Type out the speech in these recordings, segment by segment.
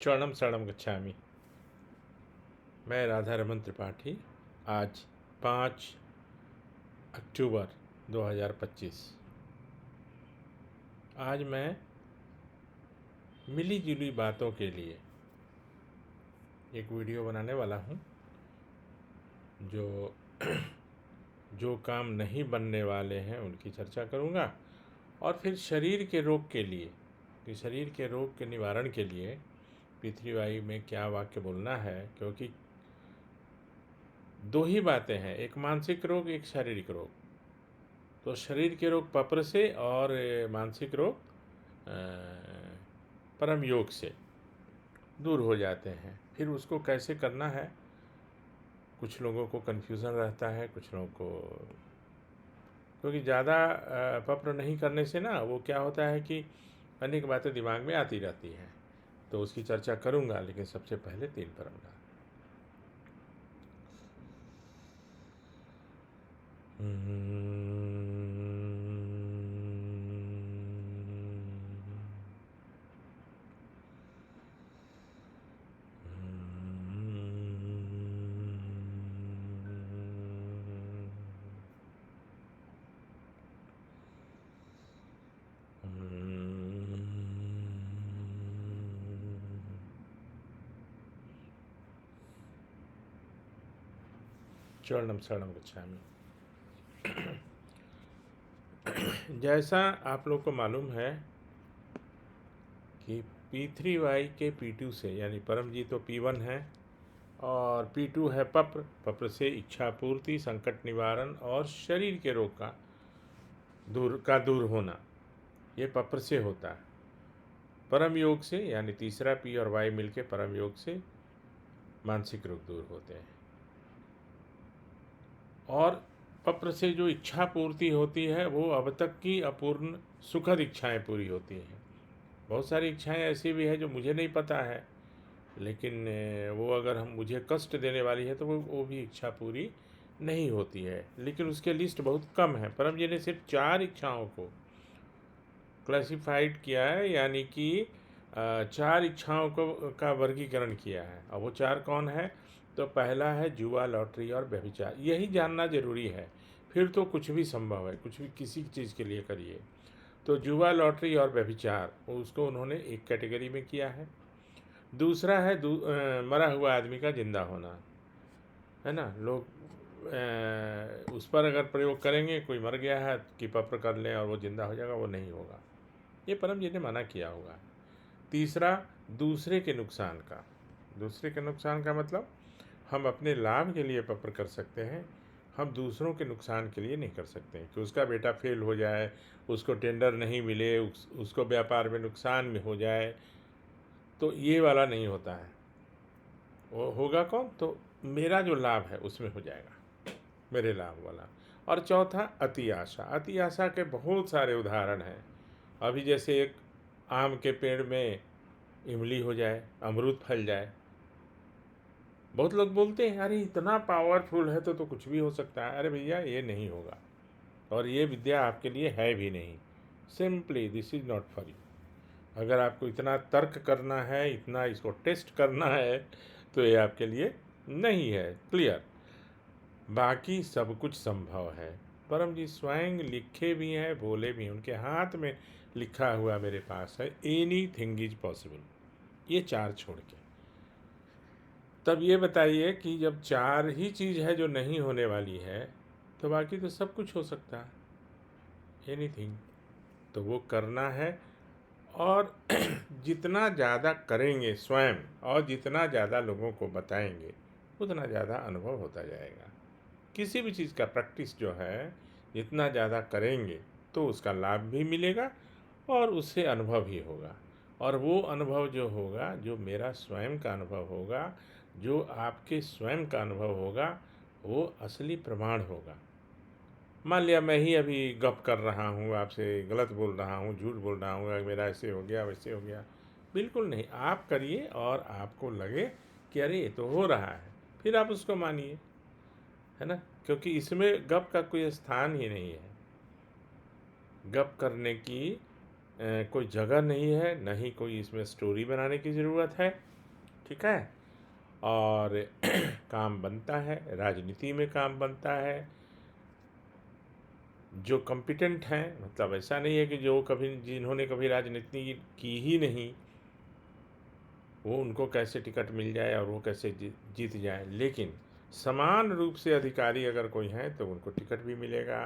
चरणम शरणम गच्छामि। मैं राधा रमन त्रिपाठी। आज 5 अक्टूबर 2025। आज मैं मिली जुली बातों के लिए एक वीडियो बनाने वाला हूँ। जो जो काम नहीं बनने वाले हैं उनकी चर्चा करूँगा, और फिर शरीर के रोग के लिए, कि शरीर के रोग के निवारण के लिए पृथ्वीवायु में क्या वाक्य बोलना है। क्योंकि दो ही बातें हैं, एक मानसिक रोग, एक शारीरिक रोग। तो शरीर के रोग पप्र से और मानसिक रोग परम योग से दूर हो जाते हैं। फिर उसको कैसे करना है, कुछ लोगों को कन्फ्यूज़न रहता है, कुछ लोगों को, क्योंकि ज़्यादा पप्र नहीं करने से ना वो क्या होता है कि अनेक बातें दिमाग में आती रहती हैं। तो उसकी चर्चा करूँगा, लेकिन सबसे पहले 3 परम्परा। चरणम शरणम गच्छामि। जैसा आप लोग को मालूम है कि P3Y के P2 से, यानी परम जी तो P1 है और P2 है पप्र। पप्र से इच्छा पूर्ति, संकट निवारण और शरीर के रोग का दूर होना, ये पप्र से होता है। परम योग से, यानी तीसरा P और Y मिलके परम योग से मानसिक रोग दूर होते हैं। और पप्र से जो इच्छा पूर्ति होती है वो अब तक की अपूर्ण सुखद इच्छाएं पूरी होती हैं। बहुत सारी इच्छाएं ऐसी भी है जो मुझे नहीं पता है, लेकिन वो अगर हम मुझे कष्ट देने वाली है तो वो भी इच्छा पूरी नहीं होती है। लेकिन उसके लिस्ट बहुत कम है। परम जी ने सिर्फ 4 इच्छाओं को क्लासिफाइड किया है, यानी कि 4 इच्छाओं को का वर्गीकरण किया है। और वो 4 कौन है? तो पहला है जुआ, लॉटरी और व्यभिचार। यही जानना जरूरी है, फिर तो कुछ भी संभव है, कुछ भी किसी चीज़ के लिए करिए। तो जुआ, लॉटरी और व्यभिचार, उसको उन्होंने एक कैटेगरी में किया है। दूसरा है मरा हुआ आदमी का जिंदा होना, है ना। लोग उस पर अगर प्रयोग करेंगे, कोई मर गया है कि पप्र कर लें और वो जिंदा हो जाएगा, वो नहीं होगा। ये परम जी ने मना किया होगा। तीसरा, दूसरे के नुकसान का। दूसरे के नुकसान का मतलब हम अपने लाभ के लिए पप्र कर सकते हैं, हम दूसरों के नुकसान के लिए नहीं कर सकते हैं। कि उसका बेटा फेल हो जाए, उसको टेंडर नहीं मिले, उसको व्यापार में नुकसान में हो जाए, तो ये वाला नहीं होता है। वो होगा कौन? तो मेरा जो लाभ है उसमें हो जाएगा, मेरे लाभ वाला। और चौथा, अति आशा। अति आशा के बहुत सारे उदाहरण हैं। अभी जैसे एक आम के पेड़ में इमली हो जाए, अमरूद फल जाए। बहुत लोग बोलते हैं अरे इतना पावरफुल है तो कुछ भी हो सकता है। अरे भैया, ये नहीं होगा, और ये विद्या आपके लिए है भी नहीं। Simply this is not for you. अगर आपको इतना तर्क करना है, इतना इसको टेस्ट करना है, तो ये आपके लिए नहीं है। क्लियर? बाकी सब कुछ संभव है। परम जी स्वयं लिखे भी हैं, बोले भी हैं, उनके हाथ में लिखा हुआ मेरे पास है, एनी थिंग इज पॉसिबल। ये 4 छोड़ के तब ये बताइए कि जब 4 ही चीज़ है जो नहीं होने वाली है, तो बाकी तो सब कुछ हो सकता है, एनीथिंग। तो वो करना है, और जितना ज़्यादा करेंगे स्वयं और जितना ज़्यादा लोगों को बताएंगे, उतना ज़्यादा अनुभव होता जाएगा। किसी भी चीज़ का प्रैक्टिस जो है, जितना ज़्यादा करेंगे तो उसका लाभ भी मिलेगा और उससे अनुभव ही होगा। और वो अनुभव जो होगा, जो मेरा स्वयं का अनुभव होगा, जो आपके स्वयं का अनुभव होगा, वो असली प्रमाण होगा। मान लिया मैं ही अभी गप कर रहा हूँ आपसे, गलत बोल रहा हूँ, झूठ बोल रहा हूँ, मेरा ऐसे हो गया वैसे हो गया। बिल्कुल नहीं, आप करिए और आपको लगे कि अरे ये तो हो रहा है, फिर आप उसको मानिए, है ना। क्योंकि इसमें गप का कोई स्थान ही नहीं है। गप करने की कोई जगह नहीं है, न ही कोई इसमें स्टोरी बनाने की ज़रूरत है, ठीक है। और काम बनता है, राजनीति में काम बनता है। जो कॉम्पिटेंट हैं, मतलब ऐसा नहीं है कि जो कभी जिन्होंने कभी राजनीति की ही नहीं, वो उनको कैसे टिकट मिल जाए और वो कैसे जीत जाए, लेकिन समान रूप से अधिकारी अगर कोई हैं तो उनको टिकट भी मिलेगा,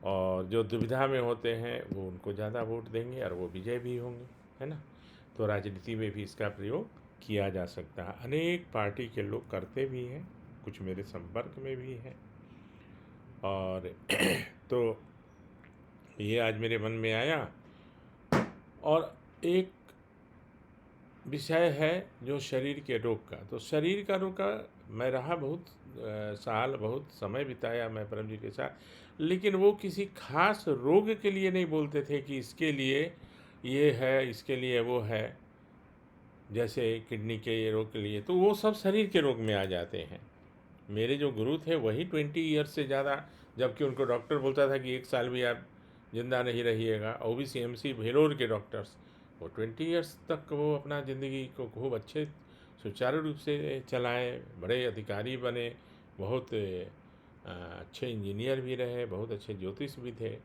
और जो दुविधा में होते हैं वो उनको ज़्यादा वोट देंगे और वो विजय भी होंगे, है ना। तो राजनीति में भी इसका प्रयोग किया जा सकता है। अनेक पार्टी के लोग करते भी हैं, कुछ मेरे संपर्क में भी हैं। और तो ये आज मेरे मन में आया। और एक विषय है जो शरीर के रोग का। तो शरीर का रोग का मैं रहा बहुत साल, बहुत समय बिताया मैं परम जी के साथ, लेकिन वो किसी खास रोग के लिए नहीं बोलते थे कि इसके लिए ये है, इसके लिए वो है। जैसे किडनी के ये रोग के लिए, तो वो सब शरीर के रोग में आ जाते हैं। मेरे जो गुरु थे वही 20 ईयर्स से ज़्यादा, जबकि उनको डॉक्टर बोलता था कि 1 साल भी आप जिंदा नहीं रहिएगा, और भी CMC भेलोर के डॉक्टर्स, वो 20 ईयर्स तक वो अपना ज़िंदगी को खूब अच्छे सुचारू रूप से चलाए, बड़े अधिकारी बने, बहुत अच्छे इंजीनियर भी रहे, बहुत अच्छे ज्योतिष भी थे।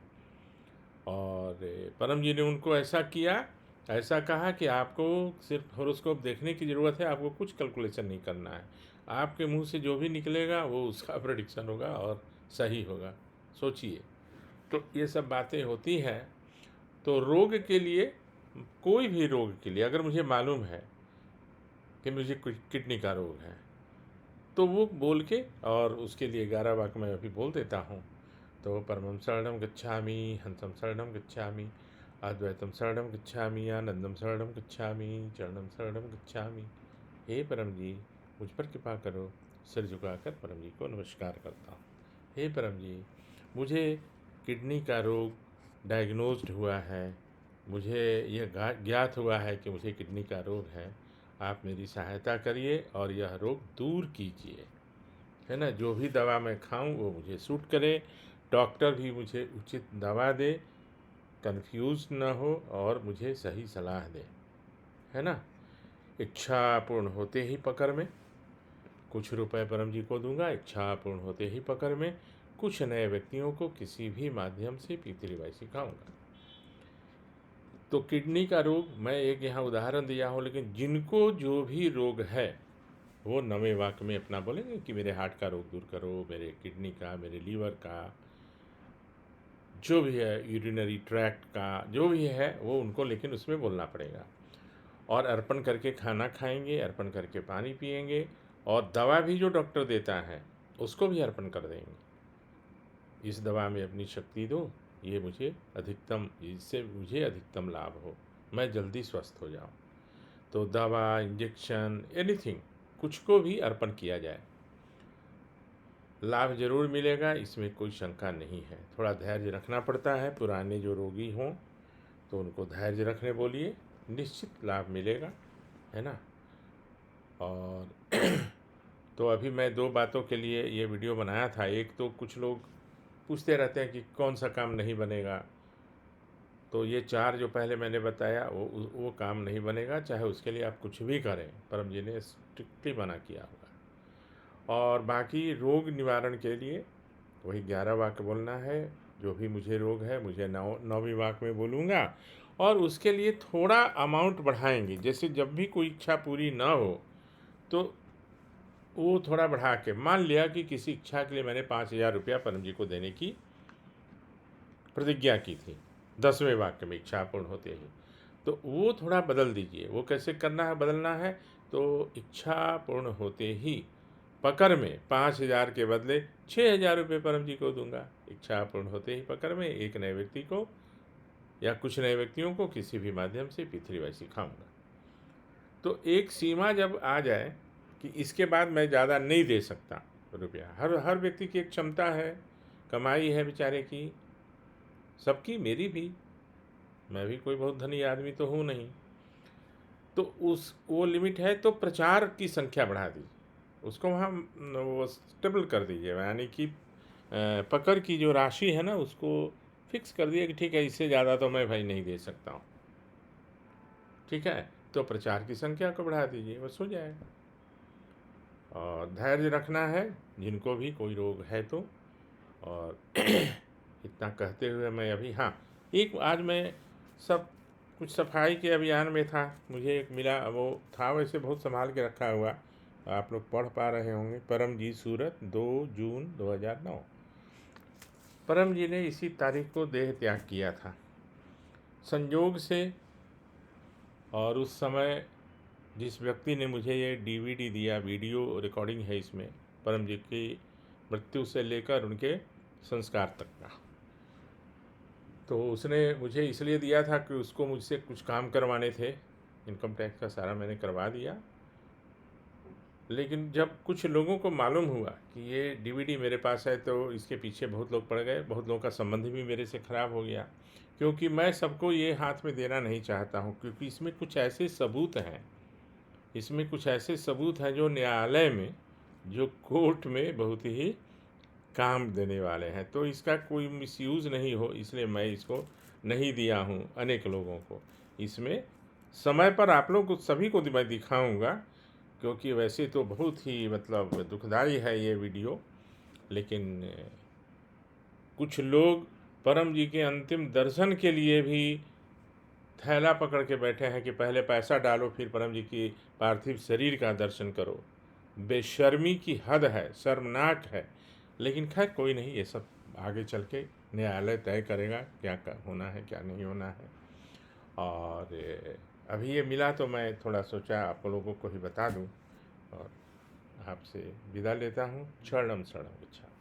और परम जी ने उनको ऐसा किया, ऐसा कहा कि आपको सिर्फ हॉरोस्कोप देखने की ज़रूरत है, आपको कुछ कैलकुलेशन नहीं करना है, आपके मुंह से जो भी निकलेगा वो उसका प्रेडिक्शन होगा और सही होगा। सोचिए, तो ये सब बातें होती हैं। तो रोग के लिए, कोई भी रोग के लिए अगर मुझे मालूम है कि मुझे किडनी का रोग है, तो वो बोल के, और उसके लिए 11 वाक्य मैं अभी बोल देता हूँ। तो परमं शरणं गच्छामि, हंसं शरणं गच्छामि, अद्वैतम शरणं गच्छामि, आनंदम शरणं गच्छामि, चरणं शरणं गच्छामि। हे परम जी, मुझ पर कृपा करो। सिर झुकाकर परम जी को नमस्कार करता हूँ। हे परम जी, मुझे किडनी का रोग डायग्नोज्ड हुआ है, मुझे यह ज्ञात हुआ है कि मुझे किडनी का रोग है। आप मेरी सहायता करिए और यह रोग दूर कीजिए, है ना। जो भी दवा मैं खाऊं वो मुझे सूट करे, डॉक्टर भी मुझे उचित दवा दे, कंफ्यूज न हो और मुझे सही सलाह दे, है ना। इच्छा पूर्ण होते ही पकड़ में कुछ रुपए परम जी को दूंगा, इच्छा पूर्ण होते ही पकड़ में कुछ नए व्यक्तियों को किसी भी माध्यम से पीतली सिखाऊंगा। तो किडनी का रोग मैं एक यहाँ उदाहरण दिया हूँ, लेकिन जिनको जो भी रोग है वो नवे वाक्य में अपना बोलेंगे कि मेरे हार्ट का रोग दूर करो, मेरे किडनी का, मेरे लीवर का, जो भी है, यूरिनरी ट्रैक्ट का जो भी है वो उनको, लेकिन उसमें बोलना पड़ेगा। और अर्पण करके खाना खाएंगे, अर्पण करके पानी पिएंगे, और दवा भी जो डॉक्टर देता है उसको भी अर्पण कर देंगे। इस दवा में अपनी शक्ति दो, ये मुझे अधिकतम, इससे मुझे अधिकतम लाभ हो, मैं जल्दी स्वस्थ हो जाऊं। तो दवा, इंजेक्शन, एनीथिंग, कुछ को भी अर्पण किया जाए, लाभ जरूर मिलेगा, इसमें कोई शंका नहीं है। थोड़ा धैर्य रखना पड़ता है, पुराने जो रोगी हों तो उनको धैर्य रखने बोलिए, निश्चित लाभ मिलेगा, है ना। और तो अभी मैं 2 बातों के लिए ये वीडियो बनाया था। एक तो कुछ लोग पूछते रहते हैं कि कौन सा काम नहीं बनेगा, तो ये 4 जो पहले मैंने बताया वो काम नहीं बनेगा, चाहे उसके लिए आप कुछ भी करें, परम जी ने स्ट्रिक्टली मना किया होगा। और बाकी रोग निवारण के लिए वही 11 वाक्य बोलना है। जो भी मुझे रोग है मुझे 9वीं वाक्य में बोलूँगा, और उसके लिए थोड़ा अमाउंट बढ़ाएंगे। जैसे जब भी कोई इच्छा पूरी ना हो तो वो थोड़ा बढ़ा के, मान लिया कि किसी इच्छा के लिए मैंने 5,000 रुपया परम जी को देने की प्रतिज्ञा की थी 10वें वाक्य में, इच्छा पूर्ण होते ही, तो वो थोड़ा बदल दीजिए। वो कैसे करना है, बदलना है, तो इच्छा पूर्ण होते ही पकड़ में 5,000 के बदले 6,000 रुपये परम जी को दूंगा। इच्छा पूर्ण होते ही पकड़ में एक नए व्यक्ति को या कुछ नए व्यक्तियों को किसी भी माध्यम से पृथ्वी सिखाऊंगा। तो एक सीमा जब आ जाए कि इसके बाद मैं ज़्यादा नहीं दे सकता रुपया, हर व्यक्ति की एक क्षमता है, कमाई है बेचारे की, सबकी, मेरी भी, मैं भी कोई बहुत धनी आदमी तो हूँ नहीं, तो उस वो लिमिट है, तो प्रचार की संख्या बढ़ा दीजिए, उसको वहाँ वो स्टेबल कर दीजिए, यानी कि पकड़ की जो राशि है ना उसको फिक्स कर दिया कि ठीक है, इससे ज़्यादा तो मैं भाई नहीं दे सकता हूँ। ठीक है, तो प्रचार की संख्या को बढ़ा दीजिए, बस हो जाएगा। और धैर्य रखना है जिनको भी कोई रोग है तो। और इतना कहते हुए मैं अभी, हाँ, एक आज मैं सब कुछ सफाई के अभियान में था, मुझे एक मिला, वो था वैसे बहुत संभाल के रखा हुआ, आप लोग पढ़ पा रहे होंगे। परमजीत सूरत 2 जून 2009। परम जी ने इसी तारीख को देह त्याग किया था संयोग से। और उस समय जिस व्यक्ति ने मुझे ये डीवीडी दिया, वीडियो रिकॉर्डिंग है इसमें, परम जी की मृत्यु से लेकर उनके संस्कार तक का, तो उसने मुझे इसलिए दिया था कि उसको मुझसे कुछ काम करवाने थे। इनकम टैक्स का सारा मैंने करवा दिया। लेकिन जब कुछ लोगों को मालूम हुआ कि ये डीवीडी मेरे पास है, तो इसके पीछे बहुत लोग पड़ गए, बहुत लोगों का संबंध भी मेरे से ख़राब हो गया, क्योंकि मैं सबको ये हाथ में देना नहीं चाहता हूँ, क्योंकि इसमें कुछ ऐसे सबूत हैं, इसमें कुछ ऐसे सबूत हैं जो न्यायालय में, जो कोर्ट में बहुत ही काम देने वाले हैं। तो इसका कोई मिसयूज़ नहीं हो, इसलिए मैं इसको नहीं दिया हूँ अनेक लोगों को। इसमें समय पर आप लोग को सभी को मैं दिखाऊंगा, क्योंकि वैसे तो बहुत ही मतलब दुखदाई है ये वीडियो, लेकिन कुछ लोग परम जी के अंतिम दर्शन के लिए भी थैला पकड़ के बैठे हैं कि पहले पैसा डालो फिर परम जी की पार्थिव शरीर का दर्शन करो। बेशर्मी की हद है, शर्मनाक है। लेकिन खैर कोई नहीं, ये सब आगे चल के न्यायालय तय करेगा क्या होना है क्या नहीं होना है। और अभी ये मिला तो मैं थोड़ा सोचा आप लोगों को ही बता दूं, और आपसे विदा लेता हूँ। शरणम शरणम गच्छामि।